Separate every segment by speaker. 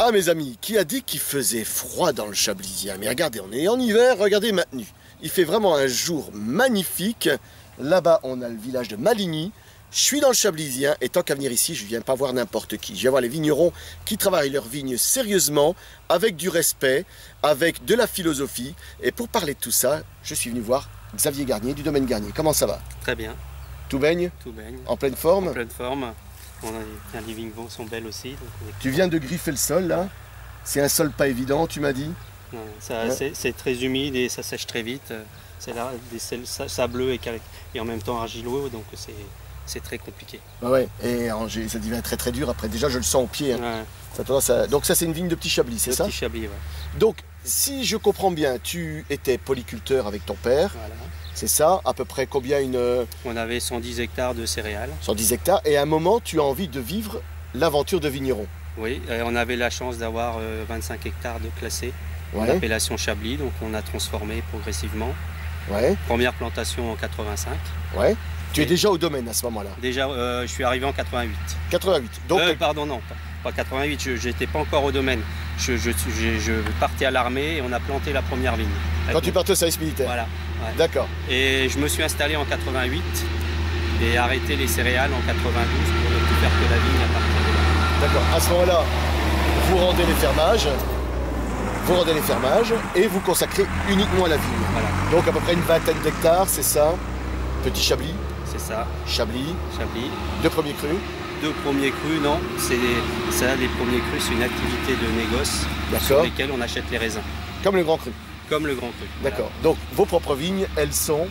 Speaker 1: Ah mes amis, qui a dit qu'il faisait froid dans le Chablisien? Mais regardez, on est en hiver, regardez maintenant. Il fait vraiment un jour magnifique. Là-bas, on a le village de Maligny. Je suis dans le Chablisien et tant qu'à venir ici, je ne viens pas voir n'importe qui. Je viens voir les vignerons qui travaillent leurs vignes sérieusement, avec du respect, avec de la philosophie. Et pour parler de tout ça, je suis venu voir Xavier Garnier du domaine Garnier. Comment ça va?
Speaker 2: Très bien.
Speaker 1: Tout baigne?
Speaker 2: Tout baigne.
Speaker 1: En pleine forme?
Speaker 2: En pleine forme. Les vignes sont belles aussi. Donc
Speaker 1: tu viens de griffer le sol là? C'est un sol pas évident, tu m'as dit?
Speaker 2: C'est très humide et ça sèche très vite. C'est là des sableux et en même temps argileux, donc c'est très compliqué.
Speaker 1: Ah ouais, et ça devient très très dur après. Déjà je le sens au pied. Hein. Ouais. Donc ça c'est une vigne de Petit Chablis, c'est ça?
Speaker 2: Petit Chablis, ouais.
Speaker 1: Donc si je comprends bien, tu étais polyculteur avec ton père.
Speaker 2: Voilà.
Speaker 1: C'est ça, à peu près combien
Speaker 2: On avait 110 hectares de céréales.
Speaker 1: 110 hectares, et à un moment tu as envie de vivre l'aventure de vigneron.
Speaker 2: Oui, on avait la chance d'avoir 25 hectares de classés
Speaker 1: ouais.
Speaker 2: L'appellation Chablis, donc on a transformé progressivement.
Speaker 1: Ouais.
Speaker 2: Première plantation en 85.
Speaker 1: Ouais. Tu es déjà au domaine à ce moment-là?
Speaker 2: Déjà, je suis arrivé en 88.
Speaker 1: 88. Donc,
Speaker 2: pardon, non, pas 88, je n'étais pas encore au domaine. Je partais à l'armée et on a planté la première vigne.
Speaker 1: Quand tu partais au service militaire?
Speaker 2: Voilà. Ouais.
Speaker 1: D'accord.
Speaker 2: Et je me suis installé en 88 et arrêté les céréales en 92 pour ne plus faire que la vigne à partir de là.
Speaker 1: D'accord. À ce moment-là, vous rendez les fermages et vous consacrez uniquement à la vigne.
Speaker 2: Voilà.
Speaker 1: Donc à peu près une vingtaine d'hectares, c'est ça? Petit Chablis?
Speaker 2: C'est ça.
Speaker 1: Chablis.
Speaker 2: Chablis.
Speaker 1: 2 premiers crus?
Speaker 2: 2 premiers crus, non. Les premiers crus, c'est une activité de négoce sur lesquels on achète les raisins.
Speaker 1: Comme le grand cru?
Speaker 2: Comme le grand cru.
Speaker 1: D'accord. Voilà. Donc vos propres vignes, elles sont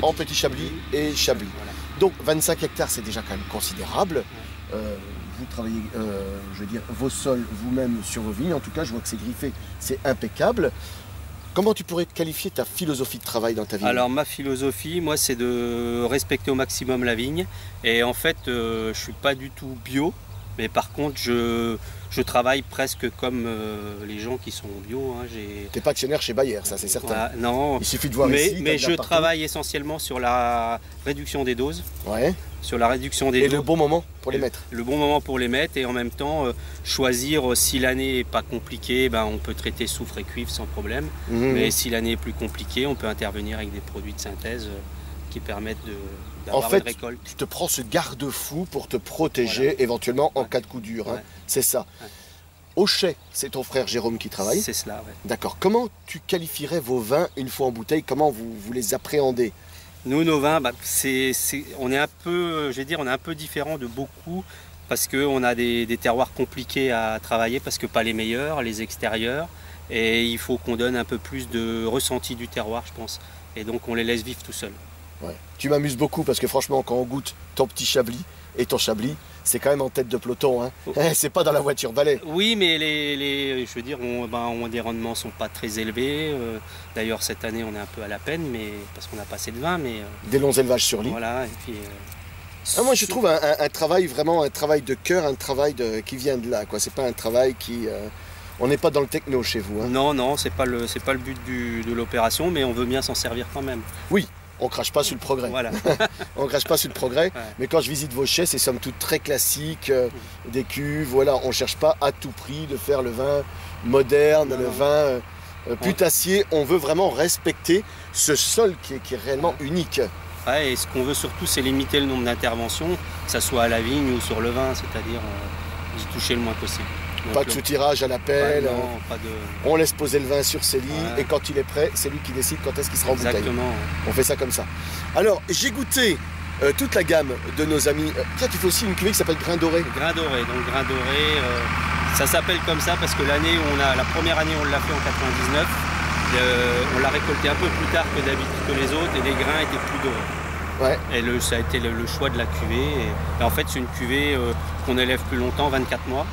Speaker 1: en Petit Chablis et Chablis. Voilà. Donc 25 hectares, c'est déjà quand même considérable. Ouais. Vous travaillez, je veux dire, vos sols vous-même sur vos vignes. En tout cas, je vois que c'est griffé, c'est impeccable. Comment tu pourrais qualifier ta philosophie de travail dans ta vigne?
Speaker 2: Alors ma philosophie, moi, c'est de respecter au maximum la vigne. Et en fait, je ne suis pas du tout bio. Mais par contre, je travaille presque comme les gens qui sont bio. Hein.
Speaker 1: Tu n'es pas actionnaire chez Bayer, ça c'est certain.
Speaker 2: Voilà, non.
Speaker 1: Il suffit de voir ici.
Speaker 2: Mais je travaille essentiellement sur la réduction des doses.
Speaker 1: Ouais.
Speaker 2: Sur la réduction des doses.
Speaker 1: Et le bon moment pour les mettre.
Speaker 2: Le bon moment pour les mettre et en même temps choisir si l'année n'est pas compliquée, ben, on peut traiter soufre et cuivre sans problème. Mais si l'année est plus compliquée, on peut intervenir avec des produits de synthèse qui permettent d'avoir une récolte.
Speaker 1: Tu te prends ce garde-fou pour te protéger éventuellement en cas de coup dur. Hein. C'est ça. Ouais. Au chai, c'est ton frère Jérôme qui travaille?
Speaker 2: C'est cela, oui.
Speaker 1: D'accord. Comment tu qualifierais vos vins une fois en bouteille? Comment vous les appréhendez?
Speaker 2: Nous, nos vins, on est un peu, je vais dire, on est un peu différent de beaucoup parce qu'on a des terroirs compliqués à travailler parce que pas les meilleurs, les extérieurs. Et il faut qu'on donne un peu plus de ressenti du terroir, je pense. Et donc on les laisse vivre tout seuls.
Speaker 1: Ouais. Tu m'amuses beaucoup parce que franchement, quand on goûte ton petit Chablis et ton Chablis, c'est quand même en tête de peloton. Hein. Oh. C'est pas dans la voiture balai.
Speaker 2: Oui, mais je veux dire, des rendements sont pas très élevés. D'ailleurs, cette année, on est un peu à la peine, mais parce qu'on n'a pas assez de vin. Mais
Speaker 1: des longs élevages sur lit.
Speaker 2: Voilà. Et puis,
Speaker 1: moi, je trouve un travail vraiment un travail de cœur, un travail qui vient de là. C'est pas un travail qui. On n'est pas dans le techno chez vous. Hein.
Speaker 2: Non, c'est pas le but de l'opération, mais on veut bien s'en servir quand même.
Speaker 1: Oui. On crache pas sur le progrès.
Speaker 2: Voilà.
Speaker 1: On crache pas sur le progrès. Ouais. Mais quand je visite vos chais, c'est somme toute très classique, des cuves. Voilà, on cherche pas à tout prix de faire le vin moderne, le vin putassier. On veut vraiment respecter ce sol qui est réellement unique.
Speaker 2: Ouais, et ce qu'on veut surtout, c'est limiter le nombre d'interventions, que ce soit à la vigne ou sur le vin, c'est-à-dire d'y toucher le moins possible.
Speaker 1: Pas de soutirage à l'appel,
Speaker 2: de...
Speaker 1: on laisse poser le vin sur ses lits et quand il est prêt, c'est lui qui décide quand est-ce qu'il sera en bouteille.
Speaker 2: Exactement.
Speaker 1: On fait ça comme ça. Alors, j'ai goûté toute la gamme de nos amis. Tiens, tu fais aussi une cuvée qui s'appelle Grain Doré.
Speaker 2: Grain Doré, donc Grain Doré, ça s'appelle comme ça parce que la première année on l'a fait en 99, on l'a récolté un peu plus tard que d'habitude que les autres et les grains étaient plus dorés. Ouais. Et ça a été le choix de la cuvée. Et en fait, c'est une cuvée qu'on élève plus longtemps, 24 mois.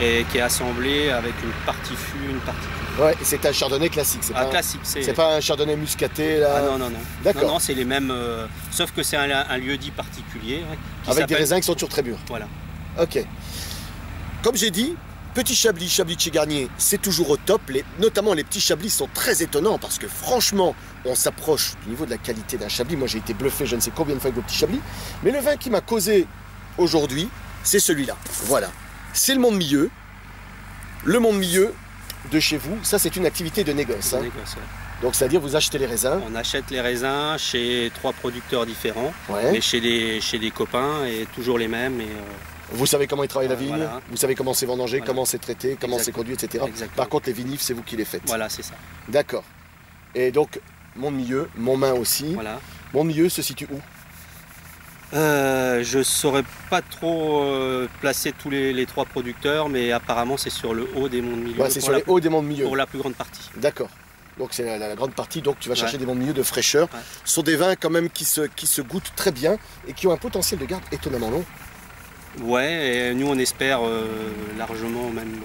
Speaker 2: Et qui est assemblé avec une partie fût, une partie cuve.
Speaker 1: Ouais, c'est un chardonnay classique. C'est pas un chardonnay muscaté là.
Speaker 2: Ah non. D'accord. Non, c'est les mêmes. Sauf que c'est un lieu-dit particulier.
Speaker 1: Avec des raisins qui sont toujours très mûrs.
Speaker 2: Voilà.
Speaker 1: Ok. Comme j'ai dit, Petit Chablis de chez Garnier, c'est toujours au top. Notamment les petits Chablis sont très étonnants parce que franchement, on s'approche du niveau de la qualité d'un Chablis. Moi, j'ai été bluffé je ne sais combien de fois avec vos petits Chablis. Mais le vin qui m'a causé aujourd'hui, c'est celui-là. Voilà. C'est le Monde Milieu. Le monde milieu de chez vous, ça c'est une activité de négoce. Hein.
Speaker 2: Négoce, ouais.
Speaker 1: Donc c'est-à-dire vous achetez les raisins.
Speaker 2: On achète les raisins chez 3 producteurs différents, mais chez des copains et toujours les mêmes. Et,
Speaker 1: vous savez comment ils travaillent la vigne,
Speaker 2: voilà.
Speaker 1: vous savez comment c'est vendangé, comment c'est traité, comment c'est conduit, etc.
Speaker 2: Exactement.
Speaker 1: Par contre les vinifs, c'est vous qui les faites.
Speaker 2: Voilà, c'est ça.
Speaker 1: D'accord. Et donc, mon milieu, mon main aussi.
Speaker 2: Voilà.
Speaker 1: Mon milieu se situe où?
Speaker 2: Je ne saurais pas trop placer tous les 3 producteurs, mais apparemment c'est sur le haut des monts de milieu.
Speaker 1: Ouais, c'est sur les hauts des monts de milieu.
Speaker 2: Pour la plus grande partie.
Speaker 1: D'accord. Donc c'est la grande partie, donc tu vas chercher des monts de milieu de fraîcheur. Ouais. Ce sont des vins quand même qui se goûtent très bien et qui ont un potentiel de garde étonnamment long.
Speaker 2: Ouais, et nous on espère largement même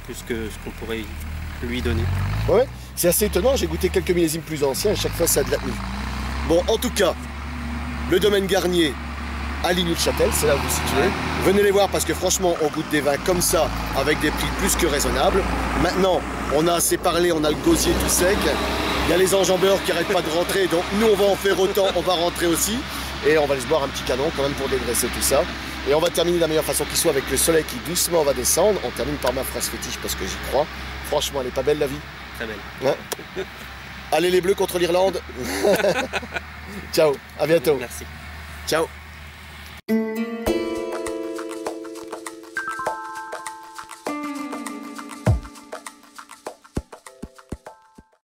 Speaker 2: plus que ce qu'on pourrait lui donner.
Speaker 1: Ouais, c'est assez étonnant, j'ai goûté quelques millésimes plus anciens, à chaque fois ça a de la tenue. Bon, en tout cas, le domaine Garnier à Ligny-le-Châtel, c'est là où vous vous situez. Ouais. Venez les voir parce que franchement, on goûte des vins comme ça, avec des prix plus que raisonnables. Maintenant, on a assez parlé, on a le gosier tout sec. Il y a les enjambeurs qui n'arrêtent pas de rentrer, donc nous on va en faire autant, on va rentrer aussi. Et on va aller se boire un petit canon quand même pour dégraisser tout ça. Et on va terminer de la meilleure façon qui soit avec le soleil qui doucement va descendre. On termine par ma phrase fétiche parce que j'y crois. Franchement, elle est pas belle la vie?
Speaker 2: Très belle.
Speaker 1: Hein? Allez les Bleus contre l'Irlande. Ciao, à bientôt.
Speaker 2: Merci.
Speaker 1: Ciao.